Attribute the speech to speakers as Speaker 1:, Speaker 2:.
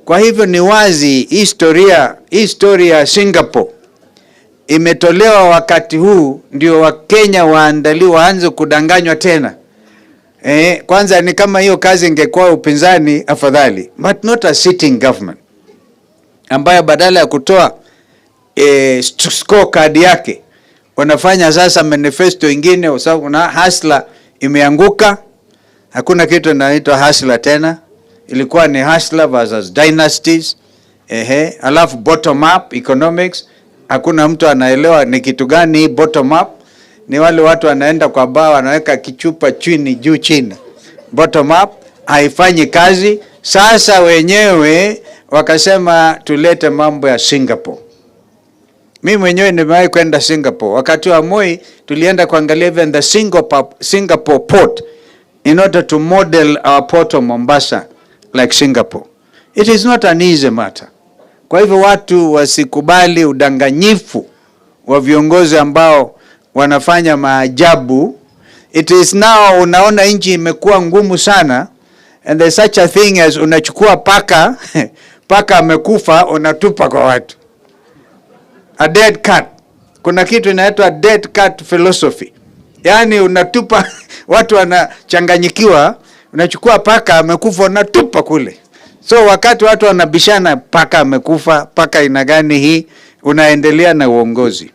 Speaker 1: Kwa hivyo ni wazi historia ya Singapore imetolewa wakati huu ndio Wakenya waanze kudanganywa tena. Kwanza ni kama hiyo kazi ingekuwa upinzani afadhali, but not a sitting government ambayo badala ya kutoa scorecard yake wanafanya sasa manifesto ingine. Na hasla imeanguka, hakuna kitu inaitwa hasla tena, ilikuwa ni hasla versus dynasties. Alafu bottom up economics, hakuna mtu anaelewa ni kitu gani bottom up. Ni wale watu wanaenda kwa baa wanaweka kichupa chini juu chini. Bottom up haifanyi kazi. Sasa wenyewe wakasema tulete mambo ya Singapore. Mimi mwenyewe nimewahi kwenda Singapore. Wakati wa Moi tulienda kuangalia even the Singapore port in order to model our port of Mombasa like Singapore. It is not an easy matter. Kwa hivyo watu wasikubali udanganyifu wa viongozi ambao wanafanya maajabu. It is now unaona nchi imekuwa ngumu sana, and there's such a thing as unachukua paka paka amekufa unatupa kwa watu. A dead cat. Kuna kitu inaitwa dead cat philosophy. Yaani unatupa watu wanachanganyikiwa, unachukua paka amekufa unatupa kule. So wakati watu wanabishana paka amekufa, paka ina gani hii, unaendelea na uongozi.